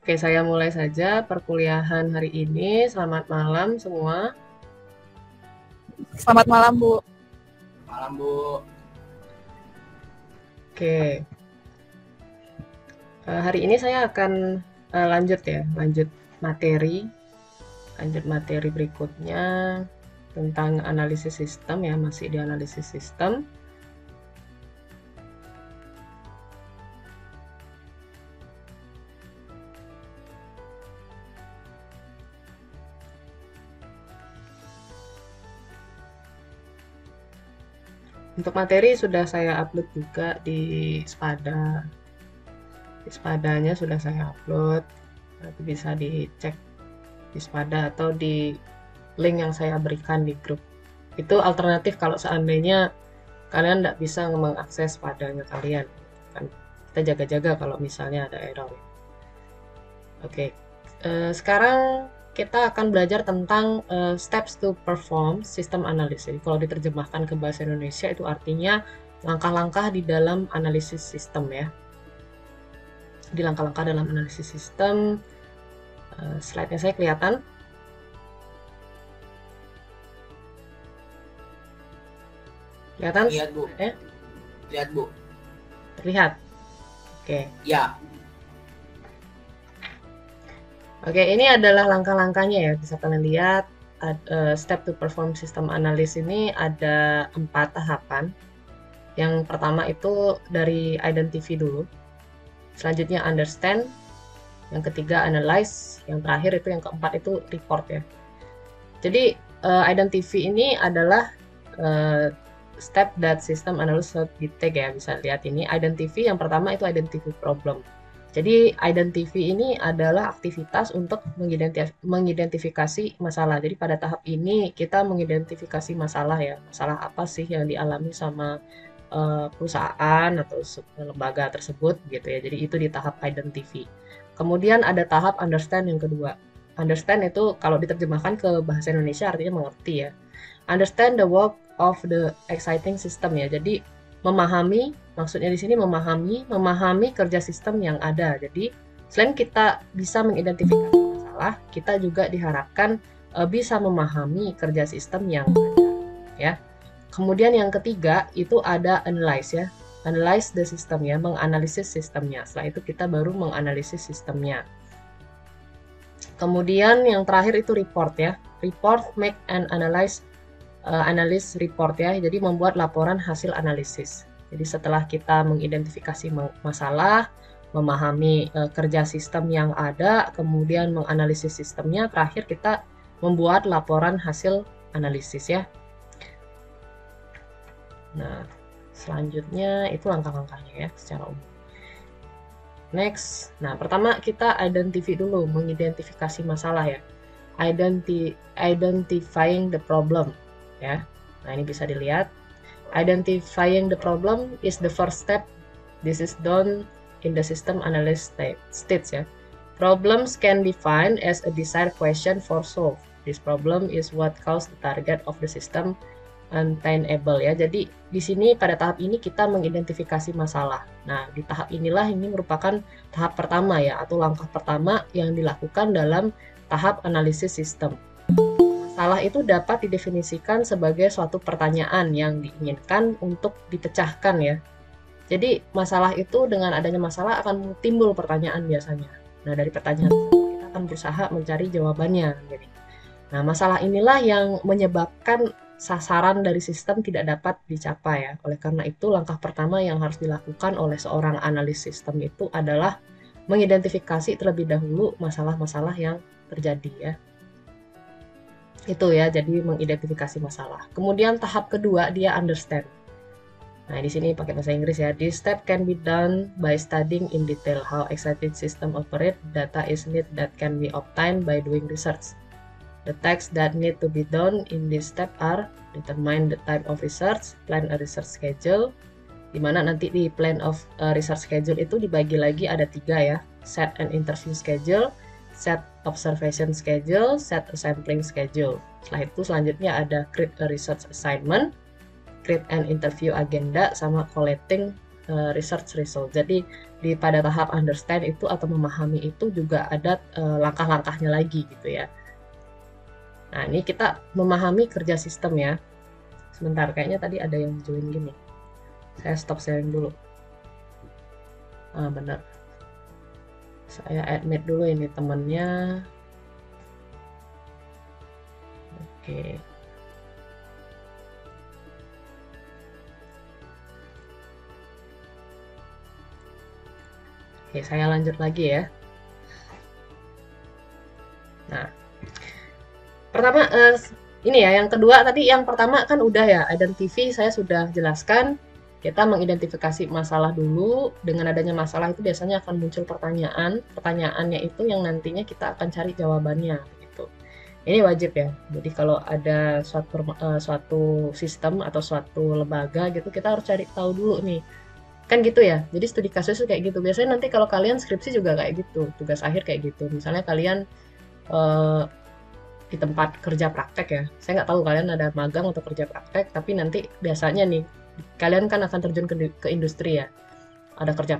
Oke, saya mulai saja perkuliahan hari ini. Selamat malam semua. Selamat malam, Bu. Malam, Bu. Oke, hari ini saya akan lanjut materi berikutnya tentang analisis sistem ya, masih di analisis sistem. Untuk materi sudah saya upload juga di Spada. Di Spadanya sudah saya upload. Nanti bisa dicek di Spada atau di link yang saya berikan di grup. Itu alternatif kalau seandainya kalian tidak bisa mengakses Spadanya kalian. Kan kita jaga-jaga kalau misalnya ada error. Oke, sekarang kita akan belajar tentang steps to perform system analysis. Kalau diterjemahkan ke bahasa Indonesia itu artinya langkah-langkah di dalam analisis sistem ya. Di langkah-langkah dalam analisis sistem, slide-nya saya kelihatan. Kelihatan? Lihat, Bu. Lihat, Bu. Terlihat. Oke. Ya. Oke, ini adalah langkah-langkahnya ya. Bisa kalian lihat, step to perform system analysis ini ada 4 tahapan. Yang pertama itu dari identify dulu. Selanjutnya understand. Yang ketiga analyze. Yang terakhir itu yang keempat itu report ya. Jadi identify ini adalah step that system analyst should be take ya. Bisa lihat ini. Identify yang pertama itu identify problem. Jadi identify ini adalah aktivitas untuk mengidentifikasi masalah. Jadi pada tahap ini kita mengidentifikasi masalah ya. Masalah apa sih yang dialami sama perusahaan atau lembaga tersebut gitu ya. Jadi itu di tahap identify. Kemudian ada tahap understand yang kedua. Understand itu kalau diterjemahkan ke bahasa Indonesia artinya mengerti ya. Understand the work of the exciting system ya. Jadi memahami, maksudnya di sini memahami kerja sistem yang ada. Jadi selain kita bisa mengidentifikasi masalah, kita juga diharapkan bisa memahami kerja sistem yang ada ya. Kemudian yang ketiga itu ada analyze ya. Analyze the system ya, menganalisis sistemnya. Setelah itu kita baru menganalisis sistemnya. Kemudian yang terakhir itu report ya. Report, make and analyze analis report ya, jadi membuat laporan hasil analisis. Jadi setelah kita mengidentifikasi masalah, memahami kerja sistem yang ada, kemudian menganalisis sistemnya, terakhir kita membuat laporan hasil analisis ya. Nah, selanjutnya itu langkah-langkahnya ya secara umum. Next, nah pertama kita identify dulu, mengidentifikasi masalah ya. Identifying the problem. Ya, nah ini bisa dilihat. Identifying the problem is the first step. This is done in the system analysis stage ya. Problems can be defined as a desired question for solve. This problem is what caused the target of the system unattainable ya. Jadi di sini pada tahap ini kita mengidentifikasi masalah. Nah, di tahap inilah ini merupakan tahap pertama ya, atau langkah pertama yang dilakukan dalam tahap analisis sistem. Masalah itu dapat didefinisikan sebagai suatu pertanyaan yang diinginkan untuk dipecahkan ya. Jadi masalah itu dengan adanya masalah akan timbul pertanyaan biasanya. Nah dari pertanyaan kita akan berusaha mencari jawabannya. Jadi, nah masalah inilah yang menyebabkan sasaran dari sistem tidak dapat dicapai ya. Oleh karena itu langkah pertama yang harus dilakukan oleh seorang analis sistem itu adalah mengidentifikasi terlebih dahulu masalah-masalah yang terjadi ya. Itu ya, jadi mengidentifikasi masalah. Kemudian tahap kedua dia understand. Nah, di sini pakai bahasa Inggris ya. This step can be done by studying in detail how excited system operate, data is need that can be obtained by doing research. The tasks that need to be done in this step are determine the type of research, plan a research schedule, dimana nanti di plan of research schedule itu dibagi lagi ada 3 ya. Set an interview schedule, set observation schedule, set a sampling schedule. Setelah itu selanjutnya ada create a research assignment, create an interview agenda, sama collecting research result. Jadi pada tahap understand itu atau memahami itu juga ada langkah-langkahnya lagi gitu ya. Nah, ini kita memahami kerja sistem ya. Sebentar, kayaknya tadi ada yang join gini. Saya stop sharing dulu. Benar. Saya admit dulu ini temennya. Oke. Oke, saya lanjut lagi ya. Nah, pertama ini ya, yang kedua tadi, yang pertama kan udah ya, identify saya sudah jelaskan. Kita mengidentifikasi masalah dulu. Dengan adanya masalah itu biasanya akan muncul pertanyaan. Pertanyaannya itu yang nantinya kita akan cari jawabannya gitu. Ini wajib ya. Jadi kalau ada suatu sistem atau suatu lembaga gitu, kita harus cari tahu dulu nih. Kan gitu ya. Jadi studi kasus itu kayak gitu. Biasanya nanti kalau kalian skripsi juga kayak gitu. Tugas akhir kayak gitu. Misalnya kalian di tempat kerja praktek ya. Saya nggak tahu kalian ada magang atau kerja praktek, tapi nanti biasanya nih kalian kan akan terjun ke industri ya. Ada kerja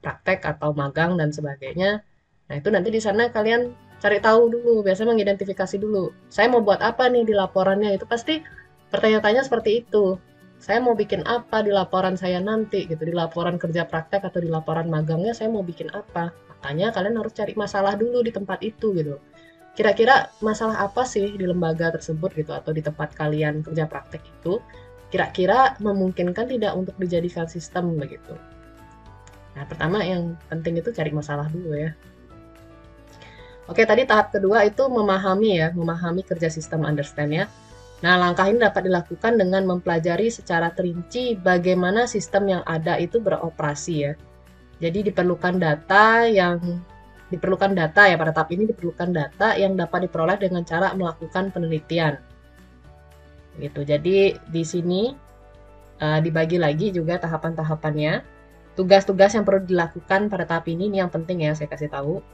praktek atau magang dan sebagainya. Nah, itu nanti di sana kalian cari tahu dulu, biasanya mengidentifikasi dulu. Saya mau buat apa nih di laporannya? Itu pasti pertanyaan-tanya seperti itu. Saya mau bikin apa di laporan saya nanti gitu, di laporan kerja praktek atau di laporan magangnya saya mau bikin apa. Makanya kalian harus cari masalah dulu di tempat itu gitu. Kira-kira masalah apa sih di lembaga tersebut gitu atau di tempat kalian kerja praktek itu? Kira-kira memungkinkan tidak untuk dijadikan sistem begitu. Nah, pertama yang penting itu cari masalah dulu ya. Oke, tadi tahap kedua itu memahami kerja sistem, understand ya. Nah, langkah ini dapat dilakukan dengan mempelajari secara terinci bagaimana sistem yang ada itu beroperasi ya. Jadi diperlukan data ya, pada tahap ini diperlukan data yang dapat diperoleh dengan cara melakukan penelitian. Gitu. Jadi di sini dibagi lagi juga tahapan-tahapannya. Tugas-tugas yang perlu dilakukan pada tahap ini yang penting ya, saya kasih tahu.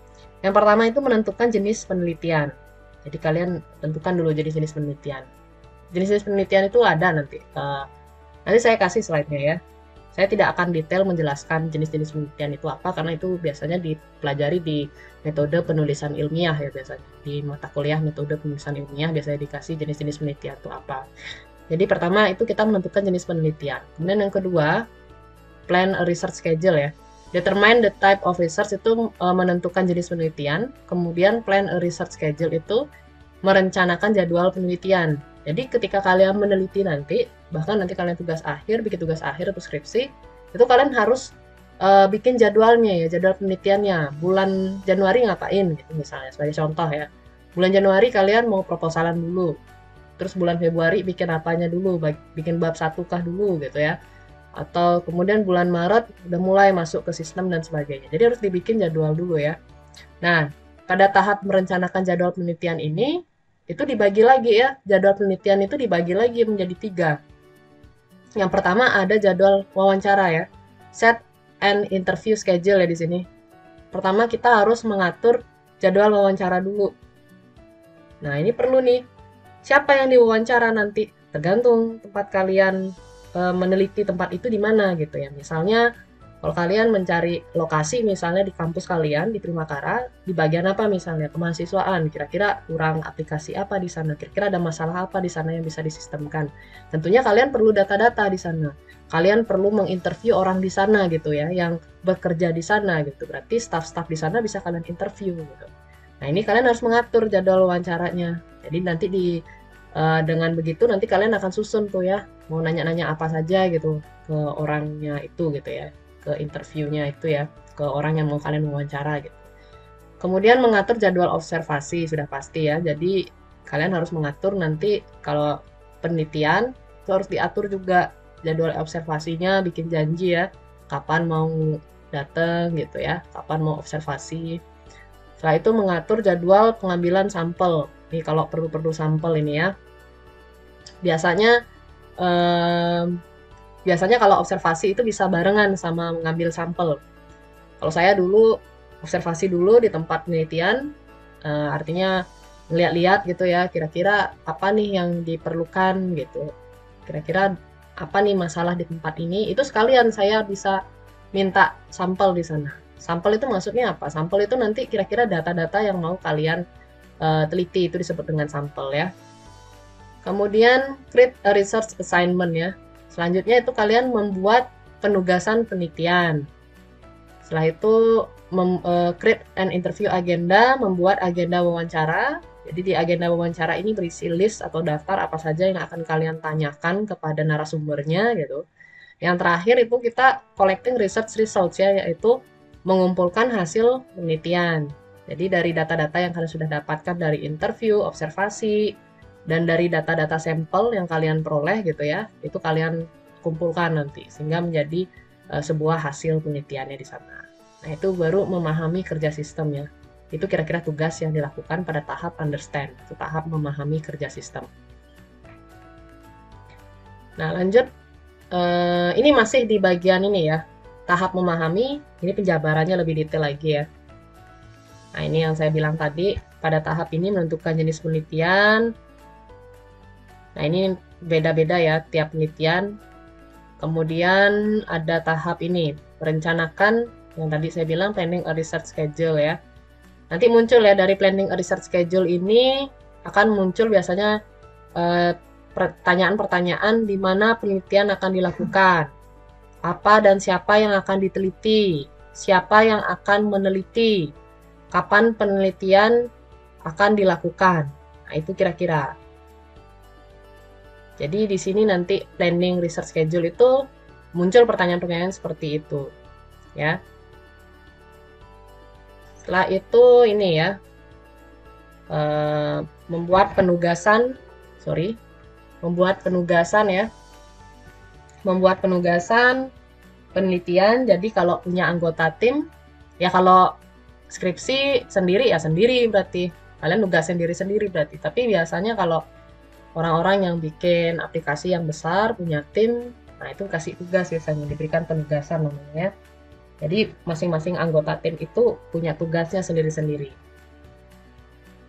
Yang pertama itu menentukan jenis penelitian. Jadi kalian tentukan dulu jenis-jenis penelitian. Jenis-jenis penelitian itu ada nanti. Nanti saya kasih slide-nya ya. Saya tidak akan detail menjelaskan jenis-jenis penelitian itu apa, karena itu biasanya dipelajari di metode penulisan ilmiah ya biasanya. Di mata kuliah metode penulisan ilmiah biasanya dikasih jenis-jenis penelitian itu apa. Jadi pertama itu kita menentukan jenis penelitian. Kemudian yang kedua, plan a research schedule ya. Determine the type of research itu menentukan jenis penelitian. Kemudian plan a research schedule itu merencanakan jadwal penelitian. Jadi ketika kalian meneliti nanti, bahkan nanti kalian bikin tugas akhir atau skripsi, itu kalian harus bikin jadwalnya ya, jadwal penelitiannya. Bulan Januari ngapain gitu misalnya, sebagai contoh ya. Bulan Januari kalian mau proposalan dulu. Terus bulan Februari bikin apanya dulu, bikin bab 1 kah dulu gitu ya. Atau kemudian bulan Maret udah mulai masuk ke sistem dan sebagainya. Jadi harus dibikin jadwal dulu ya. Nah, pada tahap merencanakan jadwal penelitian ini, itu dibagi lagi ya, jadwal penelitian itu dibagi lagi menjadi 3. Yang pertama ada jadwal wawancara ya, set and interview schedule ya di sini. Pertama kita harus mengatur jadwal wawancara dulu. Nah ini perlu nih, siapa yang diwawancara nanti? Tergantung tempat kalian meneliti tempat itu di mana gitu ya. Misalnya kalau kalian mencari lokasi misalnya di kampus kalian di Primakara, di bagian apa misalnya kemahasiswaan, kira-kira kurang aplikasi apa di sana, kira-kira ada masalah apa di sana yang bisa disistemkan. Tentunya kalian perlu data-data di sana. Kalian perlu menginterview orang di sana gitu ya, yang bekerja di sana gitu. Berarti staff-staff di sana bisa kalian interview gitu. Nah, ini kalian harus mengatur jadwal wawancaranya. Jadi nanti dengan begitu nanti kalian akan susun tuh ya, mau nanya-nanya apa saja gitu ke orangnya itu gitu ya. Ke interviewnya itu ya, ke orang yang mau kalian wawancara gitu. Kemudian mengatur jadwal observasi sudah pasti ya. Jadi kalian harus mengatur nanti kalau penelitian itu harus diatur juga jadwal observasinya, bikin janji ya, kapan mau datang gitu ya, kapan mau observasi. Setelah itu mengatur jadwal pengambilan sampel. Nih kalau perlu sampel ini ya. Biasanya kalau observasi itu bisa barengan sama mengambil sampel. Kalau saya dulu observasi dulu di tempat penelitian, artinya ngeliat-liat gitu ya, kira-kira apa nih yang diperlukan gitu. Kira-kira apa nih masalah di tempat ini, itu sekalian saya bisa minta sampel di sana. Sampel itu maksudnya apa? Sampel itu nanti kira-kira data-data yang mau kalian teliti, itu disebut dengan sampel ya. Kemudian create a research assignment ya. Selanjutnya itu kalian membuat penugasan penelitian. Setelah itu create an interview agenda, membuat agenda wawancara. Jadi di agenda wawancara ini berisi list atau daftar apa saja yang akan kalian tanyakan kepada narasumbernya gitu. Yang terakhir itu kita collecting research results ya, yaitu mengumpulkan hasil penelitian. Jadi dari data-data yang kalian sudah dapatkan dari interview, observasi, dan dari data-data sampel yang kalian peroleh gitu ya, itu kalian kumpulkan nanti sehingga menjadi sebuah hasil penelitiannya di sana. Nah, itu baru memahami kerja sistem ya. Itu kira-kira tugas yang dilakukan pada tahap understand, itu tahap memahami kerja sistem. Nah, lanjut. Ini masih di bagian ini ya, tahap memahami. Ini penjabarannya lebih detail lagi ya. Nah, ini yang saya bilang tadi, pada tahap ini menentukan jenis penelitian. Nah, ini beda-beda ya tiap penelitian. Kemudian ada tahap ini, merencanakan, yang tadi saya bilang planning a research schedule ya. Nanti muncul ya, dari planning a research schedule ini akan muncul biasanya pertanyaan-pertanyaan di mana penelitian akan dilakukan, apa dan siapa yang akan diteliti, siapa yang akan meneliti, kapan penelitian akan dilakukan. Nah, itu kira-kira. Jadi di sini nanti planning research schedule itu muncul pertanyaan-pertanyaan seperti itu, ya. Setelah itu ini ya, membuat penugasan ya, membuat penugasan penelitian. Jadi kalau punya anggota tim, ya kalau skripsi sendiri ya sendiri berarti, kalian nugasin diri sendiri berarti. Tapi biasanya kalau orang-orang yang bikin aplikasi yang besar, punya tim, nah itu kasih tugas biasanya, diberikan penugasan namanya. Jadi masing-masing anggota tim itu punya tugasnya sendiri-sendiri.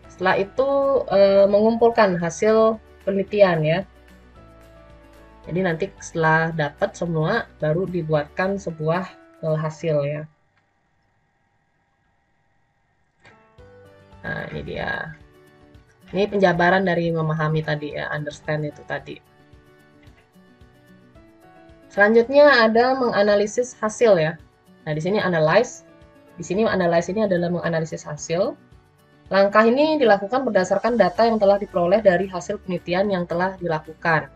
Setelah itu mengumpulkan hasil penelitian ya. Jadi nanti setelah dapat semua baru dibuatkan sebuah hasil ya. Nah, ini dia. Ini penjabaran dari memahami tadi ya, understand itu tadi. Selanjutnya ada menganalisis hasil ya. Nah, di sini analyze. Di sini analyze ini adalah menganalisis hasil. Langkah ini dilakukan berdasarkan data yang telah diperoleh dari hasil penelitian yang telah dilakukan.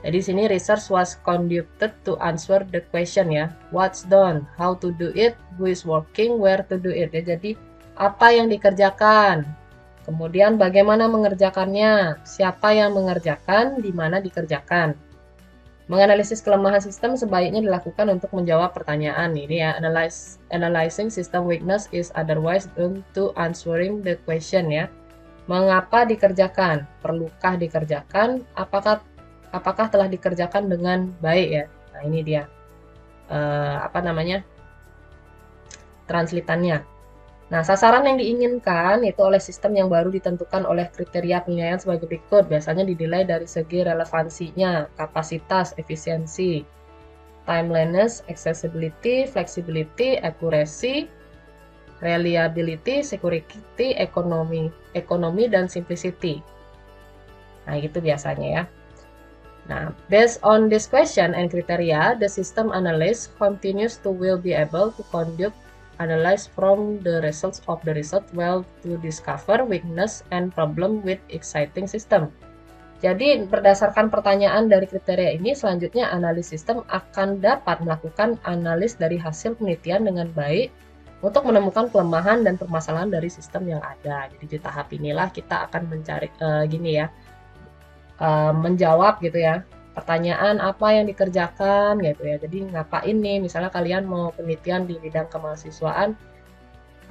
Jadi di sini research was conducted to answer the question ya. What's done, how to do it, who is working, where to do it. Ya, jadi apa yang dikerjakan, kemudian bagaimana mengerjakannya, siapa yang mengerjakan, di mana dikerjakan. Menganalisis kelemahan sistem sebaiknya dilakukan untuk menjawab pertanyaan ini ya. Analyzing system weakness is otherwise done to answering the question ya. Mengapa dikerjakan? Perlukah dikerjakan? Apakah telah dikerjakan dengan baik ya? Nah, ini dia translatannya. Nah, sasaran yang diinginkan itu oleh sistem yang baru ditentukan oleh kriteria penilaian sebagai berikut. Biasanya dinilai dari segi relevansinya, kapasitas, efisiensi, timeliness, accessibility, flexibility, accuracy, reliability, security, ekonomi, dan simplicity. Nah, itu biasanya ya. Nah, based on this question and criteria, the system analyst continues to will be able to conduct analyze from the results of the result well to discover weakness and problem with exciting system. Jadi berdasarkan pertanyaan dari kriteria ini, selanjutnya analis sistem akan dapat melakukan analis dari hasil penelitian dengan baik untuk menemukan kelemahan dan permasalahan dari sistem yang ada. Jadi di tahap inilah kita akan mencari menjawab gitu ya, pertanyaan apa yang dikerjakan gitu ya. Jadi ngapain nih, misalnya kalian mau penelitian di bidang kemahasiswaan,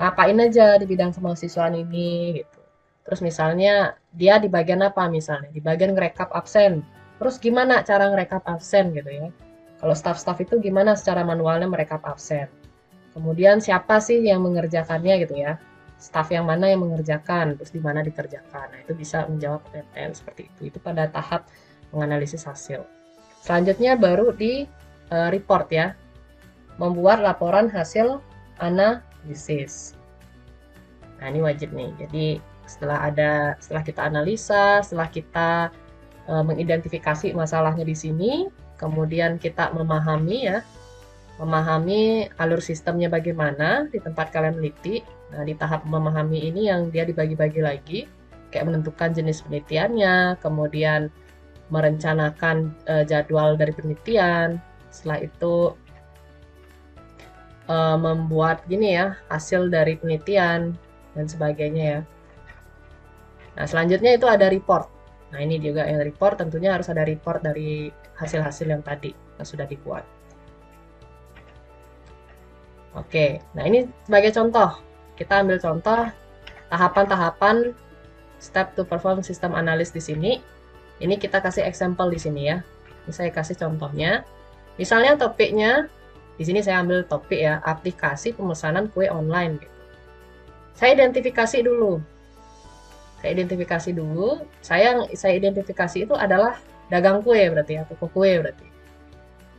ngapain aja di bidang kemahasiswaan ini gitu. Terus misalnya dia di bagian apa, misalnya di bagian ngerekap absen, terus gimana cara ngerekap absen gitu ya. Kalau staff-staff itu gimana secara manualnya merekap absen, kemudian siapa sih yang mengerjakannya gitu ya, staff yang mana yang mengerjakan, terus di mana dikerjakan. Nah, itu bisa menjawab pertanyaan seperti itu pada tahap menganalisis hasil. Selanjutnya baru di report ya. membuat laporan hasil analisis. Nah, ini wajib nih. Jadi setelah kita analisa, setelah kita mengidentifikasi masalahnya di sini, kemudian kita memahami alur sistemnya bagaimana di tempat kalian meneliti. Nah, di tahap memahami ini yang dia dibagi-bagi lagi, kayak menentukan jenis penelitiannya, kemudian merencanakan jadwal dari penelitian, setelah itu membuat gini ya, hasil dari penelitian dan sebagainya ya. Nah, selanjutnya itu ada report. Nah, ini juga yang report, tentunya harus ada report dari hasil-hasil yang tadi yang sudah dibuat. Oke, nah ini sebagai contoh. Kita ambil contoh tahapan-tahapan step to perform system analysis di sini. Ini kita kasih example di sini ya. Ini saya kasih contohnya. Misalnya topiknya, di sini saya ambil topik ya, aplikasi pemesanan kue online. Saya identifikasi dulu. Saya identifikasi itu adalah dagang kue berarti ya, toko kue berarti.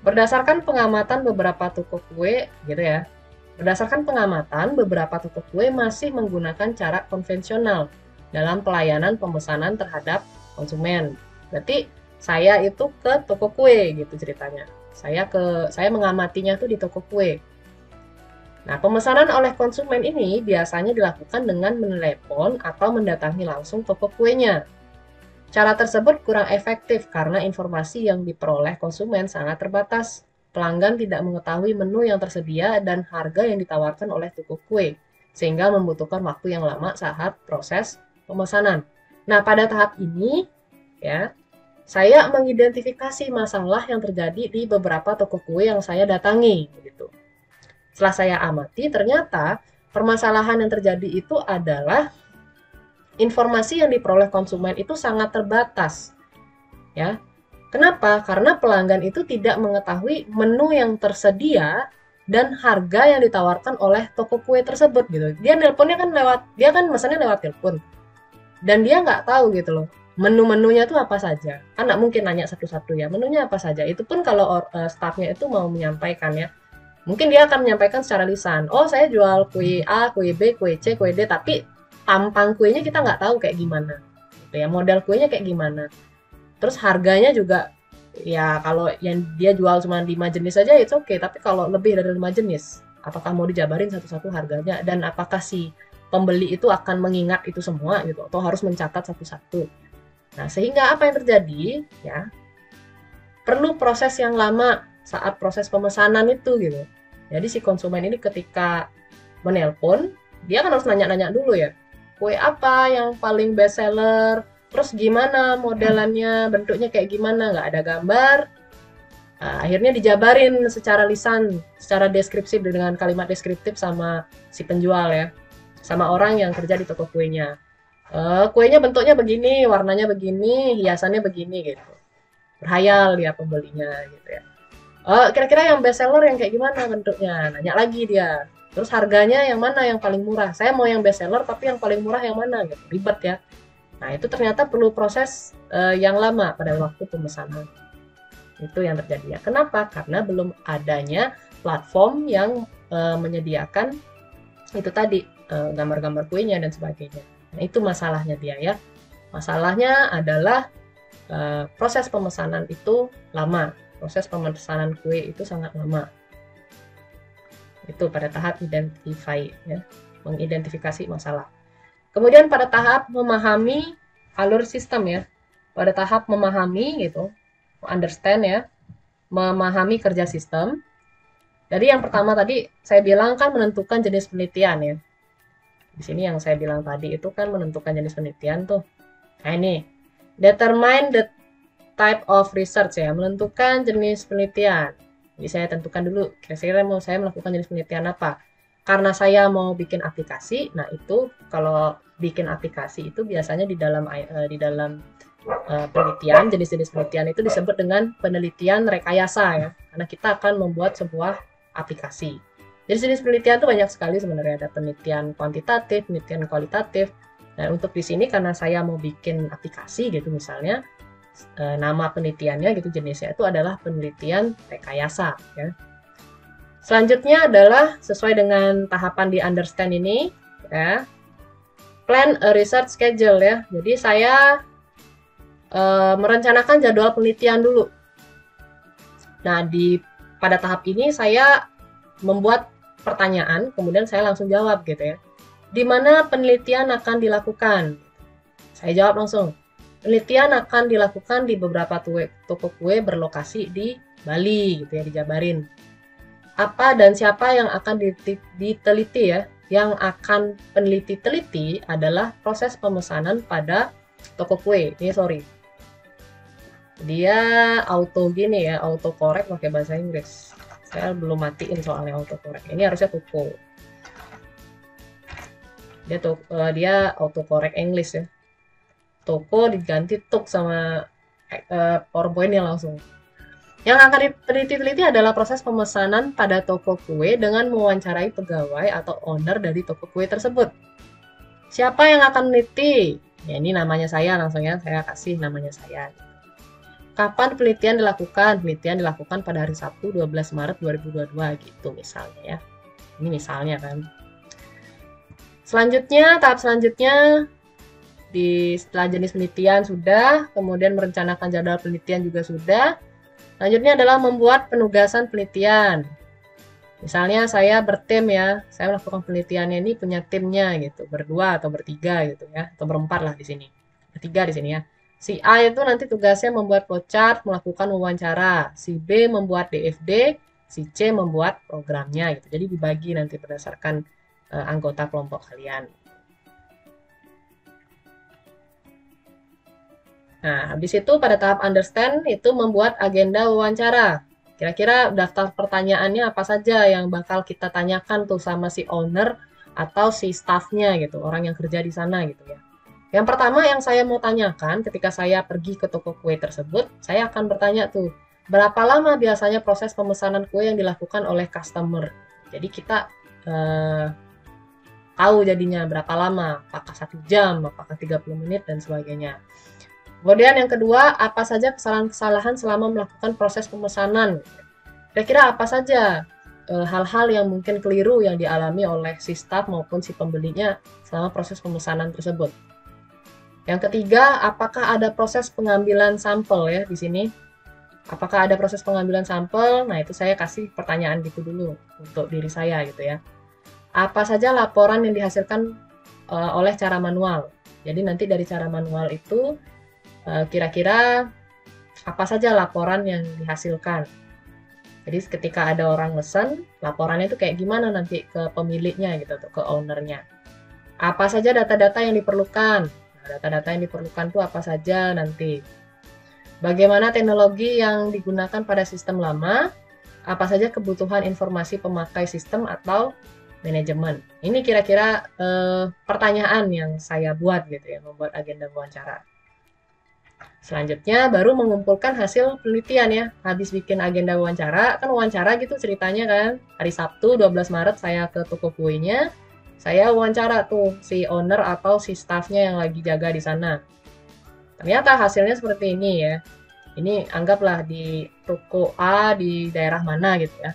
Berdasarkan pengamatan beberapa toko kue gitu ya. Berdasarkan pengamatan, beberapa toko kue masih menggunakan cara konvensional dalam pelayanan pemesanan terhadap konsumen. Berarti saya itu ke toko kue gitu ceritanya. Saya mengamatinya tuh di toko kue. Nah, pemesanan oleh konsumen ini biasanya dilakukan dengan menelepon atau mendatangi langsung toko kuenya. Cara tersebut kurang efektif karena informasi yang diperoleh konsumen sangat terbatas. Pelanggan tidak mengetahui menu yang tersedia dan harga yang ditawarkan oleh toko kue, sehingga membutuhkan waktu yang lama saat proses pemesanan. Nah, pada tahap ini, ya, saya mengidentifikasi masalah yang terjadi di beberapa toko kue yang saya datangi. Gitu. Setelah saya amati, ternyata permasalahan yang terjadi itu adalah informasi yang diperoleh konsumen itu sangat terbatas. Ya. Kenapa? Karena pelanggan itu tidak mengetahui menu yang tersedia dan harga yang ditawarkan oleh toko kue tersebut gitu. Dia nelponnya kan dia kan mesennya lewat telepon. Dan dia nggak tahu gitu loh. Menu-menunya itu apa saja. Kan nggak mungkin nanya satu-satu ya. Menunya apa saja. Itu pun kalau staffnya itu mau menyampaikan ya. Mungkin dia akan menyampaikan secara lisan. Oh, saya jual kue A, kue B, kue C, kue D. Tapi tampang kuenya kita nggak tahu kayak gimana. Gitu ya. Model kuenya kayak gimana. Terus harganya juga, ya kalau yang dia jual cuma 5 jenis saja itu oke, tapi kalau lebih dari 5 jenis, apakah mau dijabarin satu-satu harganya, dan apakah si pembeli itu akan mengingat itu semua gitu, atau harus mencatat satu-satu. Nah, sehingga apa yang terjadi, ya, perlu proses yang lama saat proses pemesanan itu gitu. Jadi si konsumen ini ketika menelpon, dia kan harus nanya-nanya dulu ya, kue apa yang paling best seller, terus gimana modelannya, bentuknya kayak gimana, nggak ada gambar. Nah, akhirnya dijabarin secara lisan, secara deskriptif dengan kalimat deskriptif sama si penjual ya, sama orang yang kerja di toko kuenya. Kuenya bentuknya begini, warnanya begini, hiasannya begini gitu. Berhayal dia pembelinya gitu ya. Kira-kira yang best seller yang kayak gimana bentuknya? Nanya lagi dia. Terus harganya yang mana yang paling murah? Saya mau yang best seller tapi yang paling murah yang mana gitu. Ribet ya. Nah, itu ternyata perlu proses yang lama pada waktu pemesanan. Itu yang terjadi ya. Kenapa? Karena belum adanya platform yang menyediakan itu tadi, gambar-gambar kuenya dan sebagainya. Nah, itu masalahnya dia ya. Masalahnya adalah proses pemesanan itu lama. Proses pemesanan kue itu sangat lama. Itu pada tahap identify ya, mengidentifikasi masalah. Kemudian pada tahap memahami alur sistem ya. Pada tahap memahami gitu, understand ya, memahami kerja sistem. Jadi yang pertama tadi saya bilang kan menentukan jenis penelitian ya. Di sini yang saya bilang tadi itu kan menentukan jenis penelitian tuh. Nah ini, determine the type of research ya, menentukan jenis penelitian. Jadi saya tentukan dulu kira-kira mau saya melakukan jenis penelitian apa. Karena saya mau bikin aplikasi, nah itu kalau bikin aplikasi itu biasanya di dalam penelitian, jenis-jenis penelitian itu disebut dengan penelitian rekayasa ya, karena kita akan membuat sebuah aplikasi. Jenis-jenis penelitian itu banyak sekali sebenarnya, ada penelitian kuantitatif, penelitian kualitatif. Nah untuk di sini karena saya mau bikin aplikasi gitu misalnya, nama penelitiannya gitu jenisnya itu adalah penelitian rekayasa ya. Selanjutnya adalah sesuai dengan tahapan di understand ini, ya. Plan a research schedule ya. Jadi saya merencanakan jadwal penelitian dulu. Nah, pada tahap ini saya membuat pertanyaan, kemudian saya langsung jawab gitu ya. Di mana penelitian akan dilakukan? Saya jawab langsung. Penelitian akan dilakukan di beberapa toko kue berlokasi di Bali gitu ya, dijabarin. Apa dan siapa yang akan diteliti ya? Yang akan peneliti teliti adalah proses pemesanan pada toko kue. Ini sorry. Dia auto gini ya, auto correct pakai bahasa Inggris. Saya belum matiin soalnya auto correct. Ini harusnya toko. Dia auto correct English ya. Toko diganti tuk sama PowerPoint-nya langsung. Yang akan diteliti adalah proses pemesanan pada toko kue dengan mewawancarai pegawai atau owner dari toko kue tersebut. Siapa yang akan meneliti? Ya, ini namanya saya langsung ya, saya kasih namanya saya. Kapan penelitian dilakukan? Penelitian dilakukan pada hari Sabtu 12 Maret 2022 gitu misalnya ya. Ini misalnya kan. Selanjutnya, tahap selanjutnya setelah jenis penelitian sudah, kemudian merencanakan jadwal penelitian juga sudah. Selanjutnya adalah membuat penugasan penelitian. Misalnya saya bertim ya, saya melakukan penelitiannya ini punya timnya gitu, berdua atau bertiga gitu ya, atau berempat lah di sini. Bertiga di sini ya. Si A itu nanti tugasnya membuat flowchart, melakukan wawancara. Si B membuat DFD, si C membuat programnya gitu. Jadi dibagi nanti berdasarkan anggota kelompok kalian. Nah, habis itu pada tahap understand itu membuat agenda wawancara. Kira-kira daftar pertanyaannya apa saja yang bakal kita tanyakan tuh sama si owner atau si staffnya gitu, orang yang kerja di sana gitu ya. Yang pertama yang saya mau tanyakan ketika saya pergi ke toko kue tersebut, saya akan bertanya tuh, berapa lama biasanya proses pemesanan kue yang dilakukan oleh customer? Jadi kita tahu jadinya berapa lama, apakah 1 jam, apakah 30 menit, dan sebagainya. Kemudian yang kedua, apa saja kesalahan-kesalahan selama melakukan proses pemesanan? Kira-kira apa saja hal-hal yang mungkin keliru yang dialami oleh si staff maupun si pembelinya selama proses pemesanan tersebut? Yang ketiga, apakah ada proses pengambilan sampel ya di sini? Apakah ada proses pengambilan sampel? Nah, itu saya kasih pertanyaan gitu dulu untuk diri saya gitu ya. Apa saja laporan yang dihasilkan oleh cara manual? Jadi nanti dari cara manual itu kira-kira apa saja laporan yang dihasilkan. Jadi ketika ada orang mesen, laporannya itu kayak gimana nanti ke pemiliknya gitu, ke ownernya. Apa saja data-data yang diperlukan? Nah, data-data yang diperlukan itu apa saja nanti. Bagaimana teknologi yang digunakan pada sistem lama? Apa saja kebutuhan informasi pemakai sistem atau manajemen? Ini kira-kira pertanyaan yang saya buat gitu ya, membuat agenda wawancara. Selanjutnya baru mengumpulkan hasil penelitian ya. Habis bikin agenda wawancara, kan wawancara gitu ceritanya kan. Hari Sabtu 12 Maret saya ke toko kuenya, saya wawancara tuh si owner atau si staffnya yang lagi jaga di sana. Ternyata hasilnya seperti ini ya. Ini anggaplah di toko A di daerah mana gitu ya.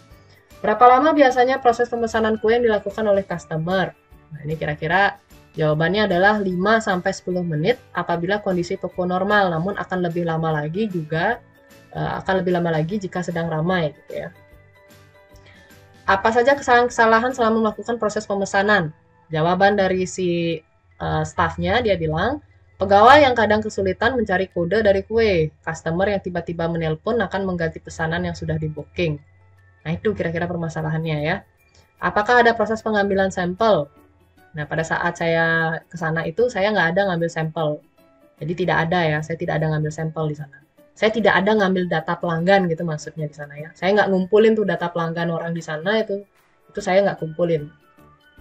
Berapa lama biasanya proses pemesanan kue yang dilakukan oleh customer? Nah, ini kira-kira jawabannya adalah 5-10 menit apabila kondisi toko normal, namun akan lebih lama lagi jika sedang ramai gitu ya. Apa saja kesalahan-kesalahan selama melakukan proses pemesanan? Jawaban dari si staffnya, dia bilang, pegawai yang kadang kesulitan mencari kode dari kue, customer yang tiba-tiba menelpon akan mengganti pesanan yang sudah di-booking. Nah, itu kira-kira permasalahannya ya. Apakah ada proses pengambilan sampel? Nah, pada saat saya ke sana itu, saya nggak ada ngambil sampel. Jadi tidak ada ya, saya tidak ada ngambil sampel di sana. Saya tidak ada ngambil data pelanggan gitu maksudnya di sana ya. Saya nggak ngumpulin tuh data pelanggan orang di sana itu saya nggak kumpulin.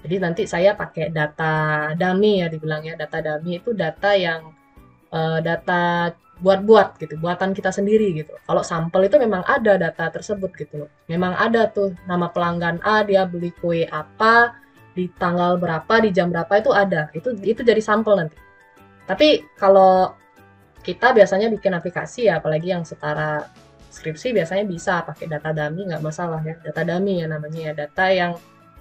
Jadi nanti saya pakai data dummy ya dibilangnya. Data dummy itu data yang data buat-buat gitu, buatan kita sendiri gitu. Kalau sampel itu memang ada data tersebut gitu loh. Memang ada tuh nama pelanggan A, dia beli kue apa, di tanggal berapa, di jam berapa itu ada. Itu jadi sampel nanti. Tapi kalau kita biasanya bikin aplikasi ya, apalagi yang setara skripsi biasanya bisa pakai data dummy, nggak masalah ya. Data dummy ya namanya ya, data yang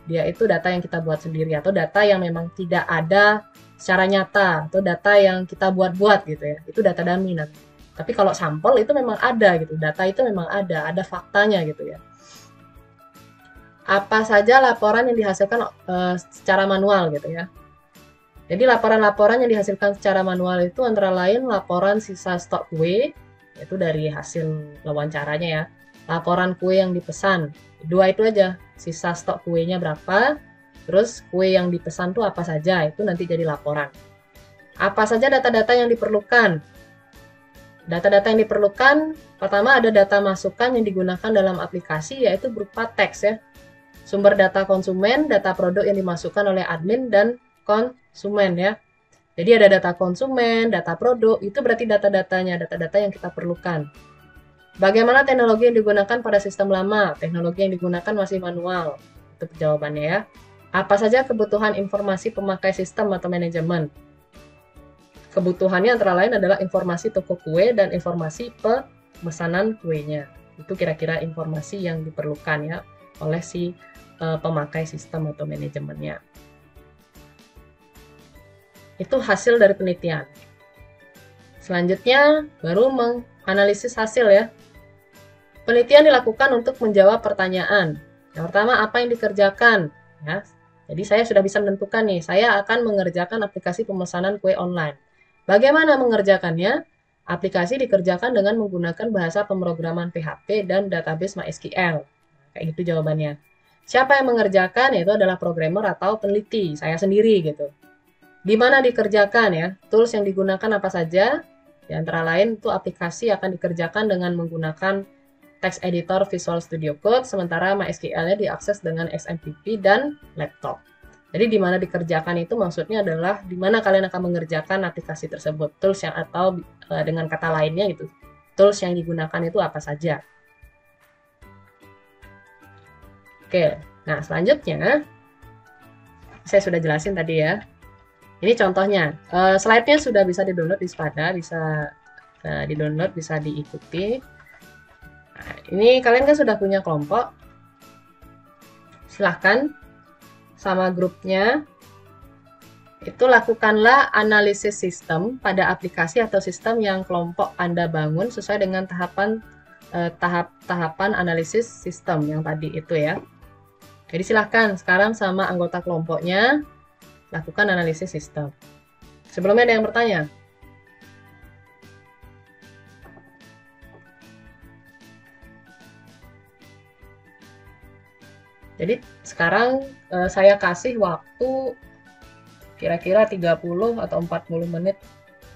dia itu data yang kita buat sendiri atau data yang memang tidak ada secara nyata atau data yang kita buat-buat gitu ya. Itu data dummy nanti. Tapi kalau sampel itu memang ada gitu, data itu memang ada faktanya gitu ya. Apa saja laporan yang dihasilkan secara manual gitu ya. Jadi laporan-laporan yang dihasilkan secara manual itu antara lain laporan sisa stok kue, yaitu dari hasil wawancaranya ya. Laporan kue yang dipesan, 2 itu aja, sisa stok kuenya berapa, terus kue yang dipesan tuh apa saja, itu nanti jadi laporan. Apa saja data-data yang diperlukan? Data-data yang diperlukan, pertama ada data masukan yang digunakan dalam aplikasi, yaitu berupa teks ya. Sumber data konsumen, data produk yang dimasukkan oleh admin dan konsumen ya. Jadi ada data konsumen, data produk, itu berarti data-datanya, data-data yang kita perlukan. Bagaimana teknologi yang digunakan pada sistem lama? Teknologi yang digunakan masih manual. Itu jawabannya ya. Apa saja kebutuhan informasi pemakai sistem atau manajemen? Kebutuhannya antara lain adalah informasi toko kue dan informasi pemesanan kuenya. Itu kira-kira informasi yang diperlukan ya oleh si pemakai sistem atau manajemennya. Itu hasil dari penelitian. Selanjutnya baru menganalisis hasil ya. Penelitian dilakukan untuk menjawab pertanyaan. Yang pertama, apa yang dikerjakan? Ya. Jadi saya sudah bisa menentukan nih, saya akan mengerjakan aplikasi pemesanan kue online. Bagaimana mengerjakannya? Aplikasi dikerjakan dengan menggunakan bahasa pemrograman PHP dan database MySQL. Kayak gitu jawabannya. Siapa yang mengerjakan? Itu adalah programmer atau peneliti, saya sendiri gitu. Di mana dikerjakan ya? Tools yang digunakan apa saja? Di antara lain itu aplikasi akan dikerjakan dengan menggunakan text editor Visual Studio Code, sementara MySQL-nya diakses dengan XMPP dan laptop. Jadi di mana dikerjakan itu maksudnya adalah di mana kalian akan mengerjakan aplikasi tersebut, tools yang atau dengan kata lainnya gitu. Tools yang digunakan itu apa saja? Oke, nah selanjutnya saya sudah jelasin tadi ya. Ini contohnya, slide-nya sudah bisa di-download di Spada, bisa di-download, bisa diikuti. Nah, ini kalian kan sudah punya kelompok, silahkan sama grupnya, itu lakukanlah analisis sistem pada aplikasi atau sistem yang kelompok Anda bangun sesuai dengan tahapan analisis sistem yang tadi itu ya. Jadi silahkan sekarang sama anggota kelompoknya lakukan analisis sistem. Sebelumnya ada yang bertanya? Jadi sekarang saya kasih waktu kira-kira 30 atau 40 menit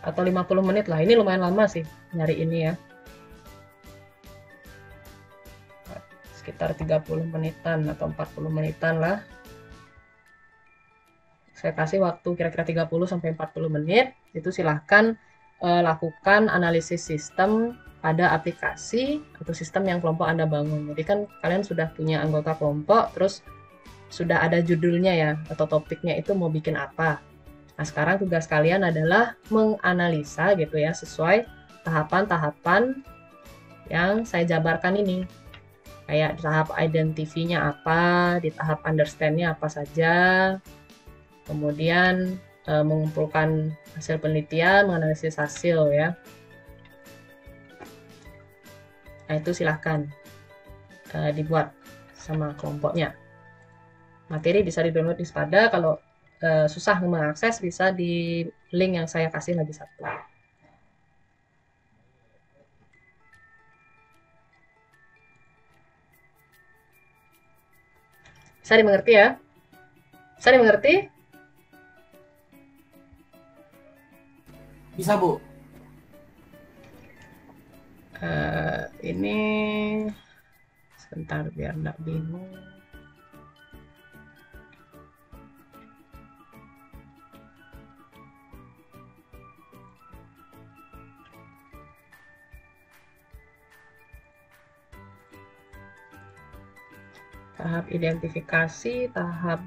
atau 50 menit lah. Ini lumayan lama sih nyari ini ya. Sekitar 30 menitan atau 40 menitan lah. Saya kasih waktu kira-kira 30 sampai 40 menit. Itu silahkan lakukan analisis sistem pada aplikasi atau sistem yang kelompok Anda bangun. Jadi kan kalian sudah punya anggota kelompok, terus sudah ada judulnya ya, atau topiknya itu mau bikin apa. Nah, sekarang tugas kalian adalah menganalisa gitu ya, sesuai tahapan-tahapan yang saya jabarkan ini. Kayak di tahap identify-nya apa, di tahap understand-nya apa saja, kemudian mengumpulkan hasil penelitian, menganalisis hasil ya. Nah, itu silahkan dibuat sama kelompoknya. Materi bisa di-download di Spada, kalau susah mengakses bisa di link yang saya kasih lagi satu. Bisa dimengerti ya? Bisa dimengerti? Bisa, Bu. Ini sebentar biar nggak bingung. Tahap identifikasi, tahap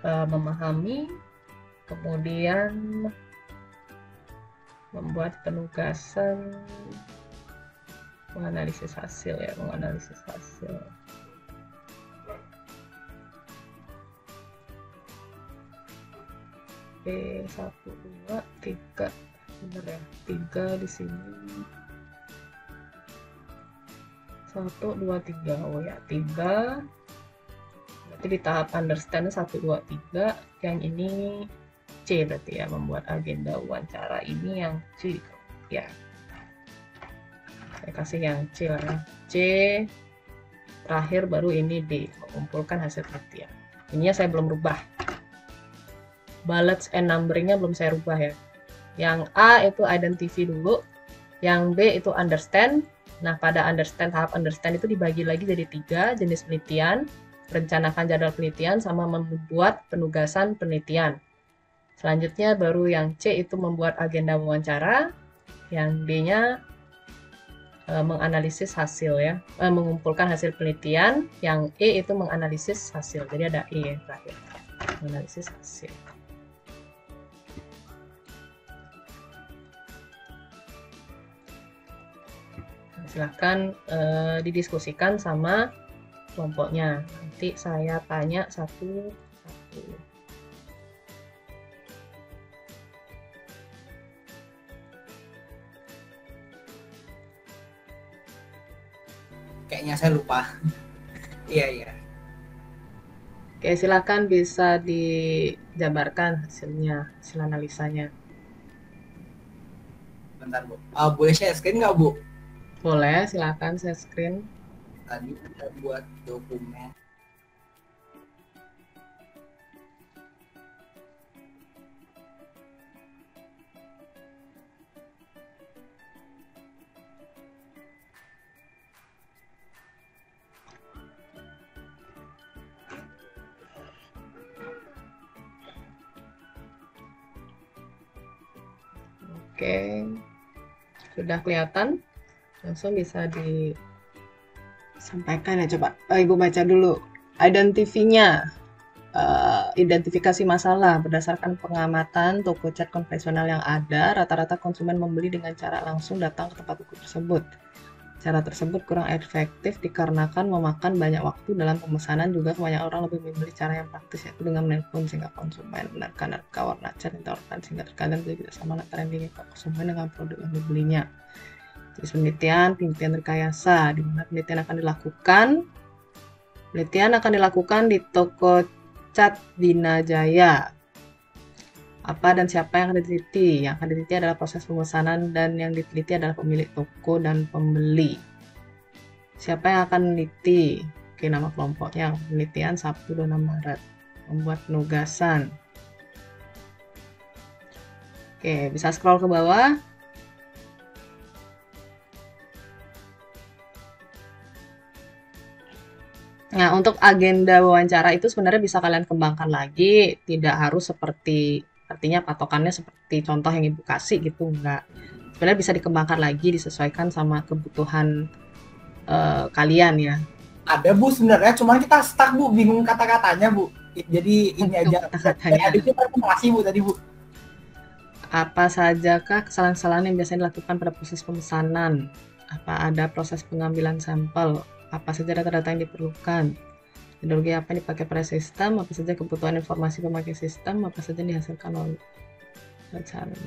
memahami, kemudian membuat penugasan. menganalisis hasil ya, menganalisis hasil. Oke, 1, 2, 3, bener ya, 3 di sini. 1, 2, 3, oh ya 3. Berarti di tahap understand 1, 2, 3, yang ini C berarti ya, membuat agenda wawancara ini yang C ya. Saya kasih yang C lah ya. C, terakhir baru ini D, mengumpulkan hasil penelitian. Ininya saya belum rubah. Bullets and numberingnya belum saya rubah ya. Yang A itu identify dulu, yang B itu understand. Nah, pada understand, tahap understand itu dibagi lagi jadi 3 jenis penelitian, rencanakan jadwal penelitian, sama membuat penugasan penelitian. Selanjutnya baru yang C itu membuat agenda wawancara, yang D-nya menganalisis hasil ya, mengumpulkan hasil penelitian, yang E itu menganalisis hasil. Jadi ada E yang terakhir, menganalisis hasil. Silahkan didiskusikan sama kelompoknya. Nanti saya tanya satu-satu. Kayaknya saya lupa. Iya. Oke, silahkan bisa dijabarkan hasilnya, hasil analisanya. Bentar, Bu. Boleh share screen nggak, Bu? Boleh, silahkan share screen. Tadi udah buat dokumen. Oke, sudah kelihatan? Langsung bisa disampaikan ya, coba. Ibu baca dulu. Identifinya, identifikasi masalah berdasarkan pengamatan toko cat konvensional yang ada, rata-rata konsumen membeli dengan cara langsung datang ke tempat toko tersebut. Cara tersebut kurang efektif dikarenakan memakan banyak waktu dalam pemesanan, juga kebanyakan orang lebih memilih cara yang praktis, yaitu dengan menelpon sehingga konsumen menekan harga warna cat yang ditawarkan, sehingga terkadang tidak sama antara yang diinginkan konsumen dengan produk yang dibelinya. Jenis penelitian rekayasa, di mana penelitian akan dilakukan di toko cat Dina Jaya. Apa dan siapa yang akan diteliti? Yang akan diteliti adalah proses pemesanan, dan yang diteliti adalah pemilik toko dan pembeli. Siapa yang akan meneliti? Oke, nama kelompoknya penelitian Sabtu 26 Maret. Membuat penugasan. Oke, bisa scroll ke bawah. Nah, untuk agenda wawancara itu sebenarnya bisa kalian kembangkan lagi, tidak harus seperti, artinya patokannya seperti contoh yang Ibu kasih gitu, enggak. Sebenarnya bisa dikembangkan lagi, disesuaikan sama kebutuhan kalian ya. Ada, Bu, sebenarnya, cuman kita stuck, Bu, bingung kata-katanya, Bu. Jadi ini aja. Kata-katanya. Ada juga informasi, Bu, tadi, Bu. Apa sajakah kesalahan-kesalahan yang biasanya dilakukan pada proses pemesanan? Apa ada proses pengambilan sampel? Apa saja data-data yang diperlukan? Teknologi apa yang dipakai pada sistem? Apa saja kebutuhan informasi pemakai sistem? Apa saja yang dihasilkan oleh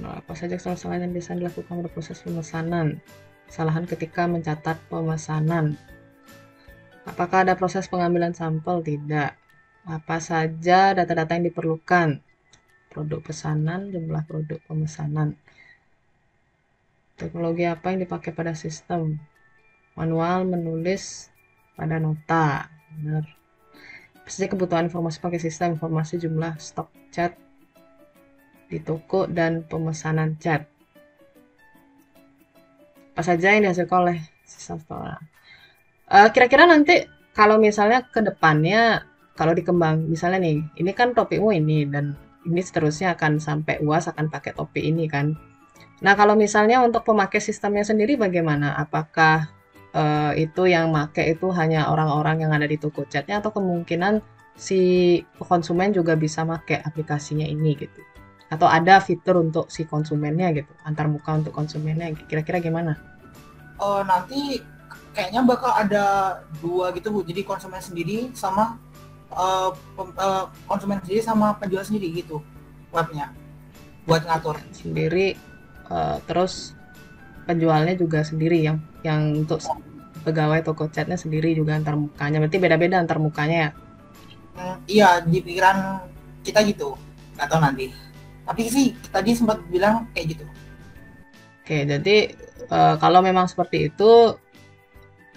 apa saja kesalahan yang biasanya dilakukan pada proses pemesanan? Kesalahan ketika mencatat pemesanan. Apakah ada proses pengambilan sampel? Tidak. Apa saja data-data yang diperlukan? Produk pesanan, jumlah produk pemesanan. Teknologi apa yang dipakai pada sistem? Manual menulis pada nota. Benar. Apa saja kebutuhan informasi pakai sistem? Informasi jumlah stok cat di toko dan pemesanan cat. Apa saja yang dihasilkan oleh sistem stok. Kira-kira nanti kalau misalnya ke depannya, kalau dikembang, misalnya nih, ini kan topikmu ini, dan ini seterusnya akan sampai UAS akan pakai topik ini kan. Nah, kalau misalnya untuk pemakai sistemnya sendiri bagaimana? Apakah itu yang pakai itu hanya orang-orang yang ada di toko catnya, atau kemungkinan si konsumen juga bisa pakai aplikasinya ini gitu? Atau ada fitur untuk si konsumennya gitu, antar muka untuk konsumennya, kira-kira gimana? nanti kayaknya bakal ada dua gitu Bu. Jadi konsumen sendiri sama penjual sendiri gitu webnya buat ngatur sendiri, terus penjualnya juga sendiri yang untuk pegawai toko catnya sendiri juga antar mukanya. Berarti beda-beda antar mukanya ya? Iya, di pikiran kita gitu. Nggak tahu nanti. Tapi sih tadi sempat bilang kayak gitu. Oke, jadi kalau memang seperti itu,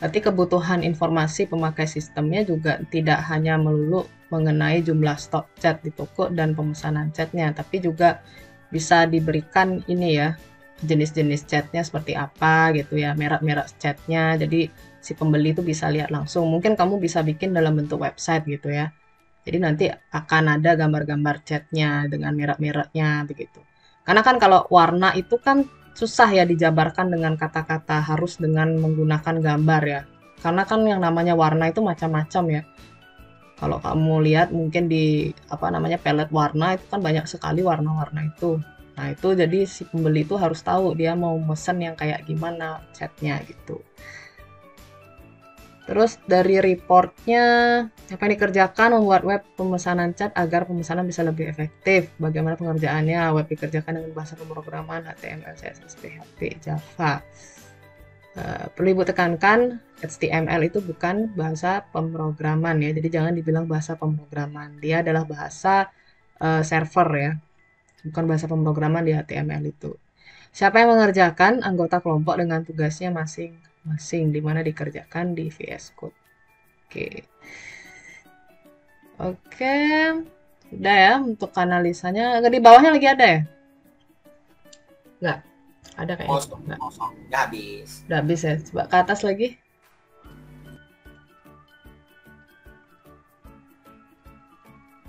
berarti kebutuhan informasi pemakai sistemnya juga tidak hanya melulu mengenai jumlah stok cat di toko dan pemesanan catnya, tapi juga bisa diberikan ini ya, jenis-jenis catnya seperti apa gitu ya, merek-merek catnya. Jadi si pembeli itu bisa lihat langsung. Mungkin kamu bisa bikin dalam bentuk website gitu ya. Jadi nanti akan ada gambar-gambar catnya dengan merek-mereknya begitu. Karena kan kalau warna itu kan susah ya dijabarkan dengan kata-kata, harus dengan menggunakan gambar ya. Karena kan yang namanya warna itu macam-macam ya. Kalau kamu lihat mungkin di palette warna itu kan banyak sekali warna-warna itu. Nah itu jadi si pembeli itu harus tahu dia mau mesen yang kayak gimana catnya gitu. Terus dari reportnya, apa yang dikerjakan membuat web pemesanan cat agar pemesanan bisa lebih efektif. Bagaimana pengerjaannya? Web dikerjakan dengan bahasa pemrograman HTML, CSS, PHP, Java. Perlu Ibu tekankan, HTML itu bukan bahasa pemrograman ya. Jadi jangan dibilang bahasa pemrograman. Dia adalah bahasa server ya. Bukan bahasa pemrograman di HTML itu. Siapa yang mengerjakan? Anggota kelompok dengan tugasnya masing-masing, di mana dikerjakan di VS Code. Oke, udah ya untuk analisanya. Di bawahnya lagi ada ya? Nggak, ada kayaknya. Kosong. Udah habis. Udah habis ya. Coba ke atas lagi.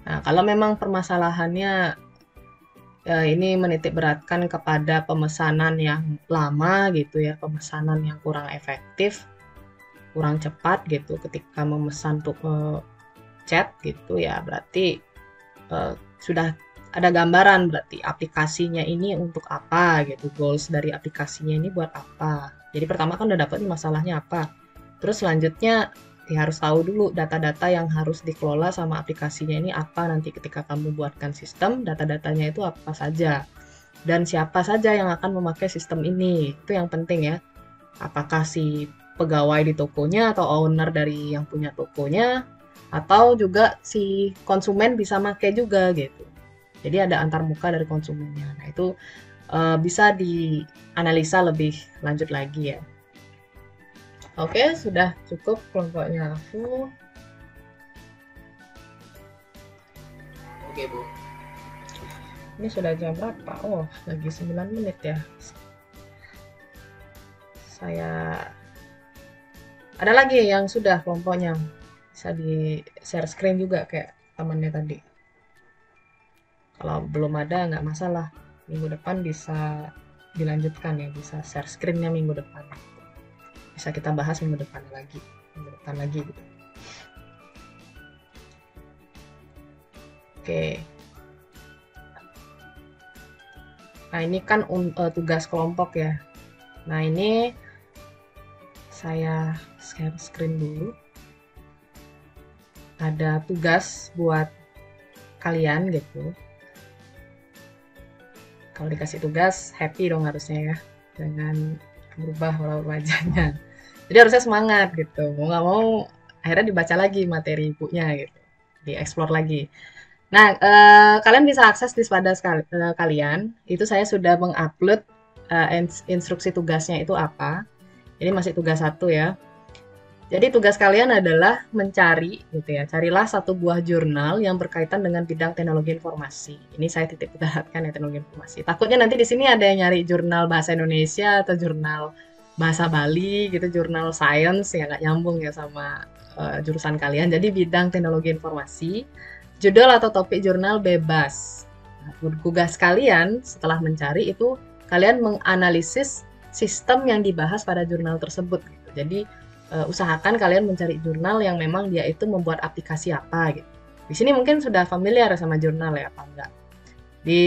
Nah, kalau memang permasalahannya ini menitik beratkan kepada pemesanan yang lama gitu ya, pemesanan yang kurang efektif, kurang cepat gitu ketika memesan untuk chat gitu ya, berarti sudah ada gambaran berarti aplikasinya ini untuk apa gitu, goals dari aplikasinya ini buat apa. Jadi pertama kan udah dapat masalahnya apa, terus selanjutnya ya harus tahu dulu data-data yang harus dikelola sama aplikasinya ini apa. Nanti ketika kamu buatkan sistem, data-datanya itu apa saja dan siapa saja yang akan memakai sistem ini, itu yang penting ya. Apakah si pegawai di tokonya atau owner dari yang punya tokonya, atau juga si konsumen bisa pakai juga gitu. Jadi ada antar muka dari konsumennya. Nah itu bisa dianalisa lebih lanjut lagi ya. Oke, sudah cukup kelompoknya aku. Oke, Bu. Ini sudah jam berapa? Oh, lagi 9 menit ya. Ada lagi yang sudah kelompoknya. Bisa di share screen juga kayak temannya tadi. Kalau belum ada nggak masalah. Minggu depan bisa dilanjutkan ya, bisa share screen-nya minggu depan. Bisa kita bahas minggu depan lagi gitu. Oke. Nah ini kan tugas kelompok ya. Nah ini saya share screen dulu. Ada tugas buat kalian gitu. Kalau dikasih tugas happy dong harusnya ya, jangan berubah raut wajahnya. Jadi harusnya semangat gitu, mau nggak mau akhirnya dibaca lagi materi bukunya gitu, dieksplor lagi. Nah kalian bisa akses di Spada kalian, itu saya sudah mengupload instruksi tugasnya itu apa. Ini masih tugas 1 ya. Jadi tugas kalian adalah mencari gitu ya, carilah satu buah jurnal yang berkaitan dengan bidang teknologi informasi. Ini saya titip beratkan ya, teknologi informasi. Takutnya nanti di sini ada yang nyari jurnal bahasa Indonesia atau jurnal bahasa Bali gitu, jurnal science ya nggak nyambung ya sama jurusan kalian. Jadi bidang teknologi informasi, judul atau topik jurnal bebas. Nah, tugas kalian setelah mencari itu kalian menganalisis sistem yang dibahas pada jurnal tersebut. Gitu. Jadi usahakan kalian mencari jurnal yang memang dia itu membuat aplikasi apa gitu. Di sini mungkin sudah familiar sama jurnal ya, apa enggak? Di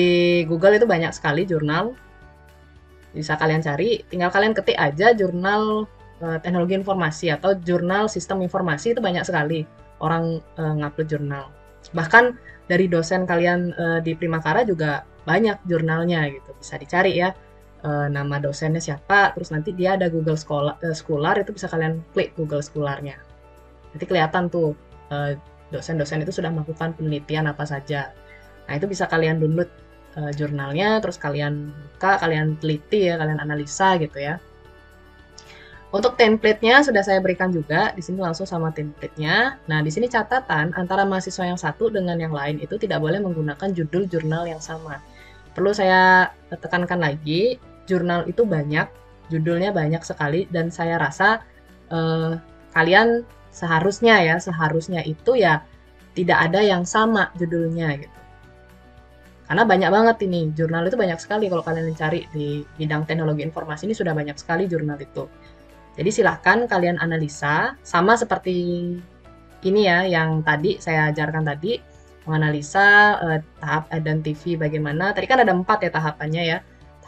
Google itu banyak sekali jurnal bisa kalian cari, tinggal kalian ketik aja jurnal teknologi informasi atau jurnal sistem informasi, itu banyak sekali orang ngupload jurnal. Bahkan dari dosen kalian di Primakara juga banyak jurnalnya gitu, bisa dicari ya. Nama dosennya siapa, terus nanti dia ada Google Scholar, itu bisa kalian klik Google Scholar-nya. Nanti kelihatan tuh dosen-dosen itu sudah melakukan penelitian apa saja. Nah, itu bisa kalian download jurnalnya, terus kalian buka, kalian teliti ya, kalian analisa gitu ya. Untuk template-nya sudah saya berikan juga di sini langsung sama template-nya. Nah, di sini catatan antara mahasiswa yang satu dengan yang lain itu tidak boleh menggunakan judul jurnal yang sama. Perlu saya tekankan lagi, jurnal itu banyak, judulnya banyak sekali, dan saya rasa kalian seharusnya itu ya tidak ada yang sama judulnya gitu. Karena banyak banget ini, jurnal itu banyak sekali kalau kalian cari di bidang teknologi informasi ini sudah banyak sekali jurnal itu. Jadi silahkan kalian analisa, sama seperti ini ya yang tadi saya ajarkan tadi, menganalisa tahap identify bagaimana, tadi kan ada 4 ya tahapannya ya,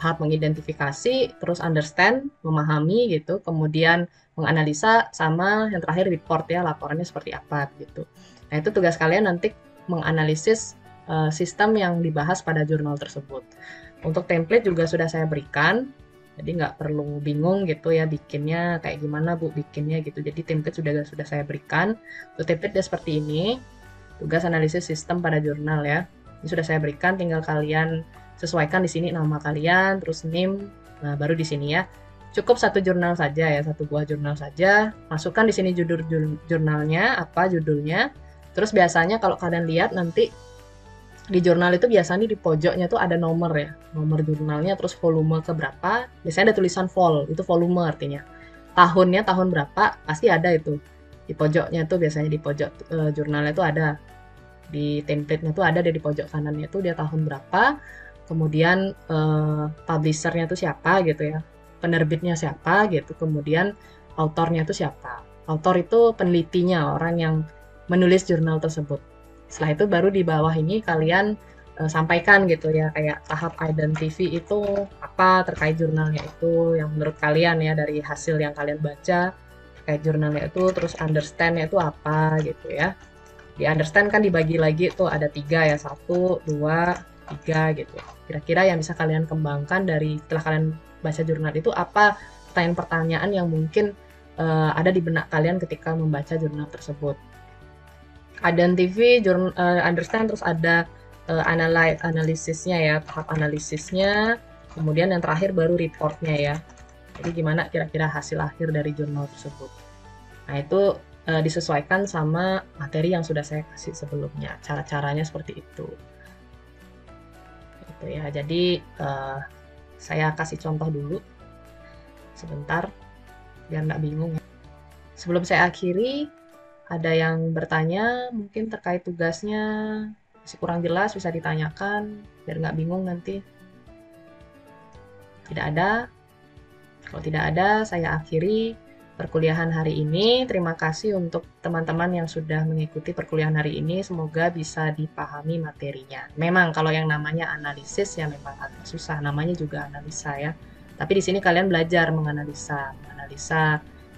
tahap mengidentifikasi, terus understand, memahami gitu, kemudian menganalisa, sama yang terakhir report ya, laporannya seperti apa gitu. Nah itu tugas kalian nanti menganalisis sistem yang dibahas pada jurnal tersebut. Untuk template juga sudah saya berikan, jadi nggak perlu bingung gitu ya bikinnya kayak gimana Bu bikinnya gitu. Jadi template sudah saya berikan. Untuk template dia seperti ini, tugas analisis sistem pada jurnal ya. Ini sudah saya berikan, tinggal kalian sesuaikan di sini nama kalian, terus name, nah baru di sini ya. Cukup satu jurnal saja ya, satu buah jurnal saja. Masukkan di sini judul jurnalnya, apa judulnya. Terus biasanya kalau kalian lihat nanti di jurnal itu biasanya di pojoknya tuh ada nomor ya, nomor jurnalnya, terus volume keberapa, biasanya ada tulisan vol, itu volume artinya. Tahunnya tahun berapa, pasti ada itu. Di pojoknya tuh biasanya di pojok jurnalnya tuh ada. Di template-nya tuh ada di pojok kanannya tuh dia tahun berapa, kemudian publisher-nya tuh siapa gitu ya, penerbitnya siapa gitu, kemudian autornya tuh siapa. Autor itu penelitinya, orang yang menulis jurnal tersebut. Setelah itu baru di bawah ini kalian sampaikan gitu ya, kayak tahap identify itu apa terkait jurnalnya itu yang menurut kalian ya dari hasil yang kalian baca terkait jurnalnya itu, terus understand-nya itu apa gitu ya. Di understand kan dibagi lagi tuh ada 3 ya, 1, 2, 3 gitu. Kira-kira yang bisa kalian kembangkan dari setelah kalian baca jurnal itu apa pertanyaan-pertanyaan yang mungkin ada di benak kalian ketika membaca jurnal tersebut. Identify, understand, terus ada analisisnya ya, tahap analisisnya, kemudian yang terakhir baru reportnya ya. Jadi gimana kira-kira hasil akhir dari jurnal tersebut. Nah itu disesuaikan sama materi yang sudah saya kasih sebelumnya, cara-caranya seperti itu. Gitu ya, jadi saya kasih contoh dulu sebentar biar nggak bingung. Sebelum saya akhiri, ada yang bertanya mungkin terkait tugasnya masih kurang jelas, bisa ditanyakan biar nggak bingung nanti. Tidak ada? Kalau tidak ada, saya akhiri perkuliahan hari ini. Terima kasih untuk teman-teman yang sudah mengikuti perkuliahan hari ini. Semoga bisa dipahami materinya. Memang kalau yang namanya analisis ya memang agak susah. Namanya juga analisa ya. Tapi di sini kalian belajar menganalisa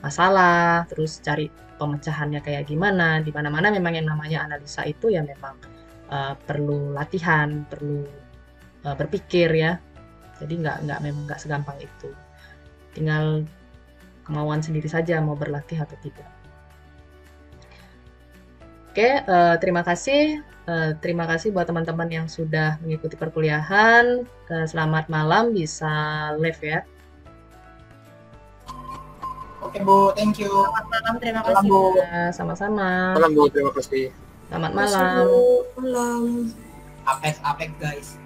masalah, terus cari pemecahannya kayak gimana. Di mana-mana memang yang namanya analisa itu ya memang perlu latihan, perlu berpikir ya. Jadi memang nggak segampang itu. Tinggal kemauan sendiri saja mau berlatih atau tidak. Oke, terima kasih. Terima kasih buat teman-teman yang sudah mengikuti perkuliahan. Selamat malam, bisa live ya. Oke Bu, thank you. Selamat malam, terima kasih. Bu. Sama-sama. Malam Bu, terima kasih. Selamat malam. Malam. Apek guys.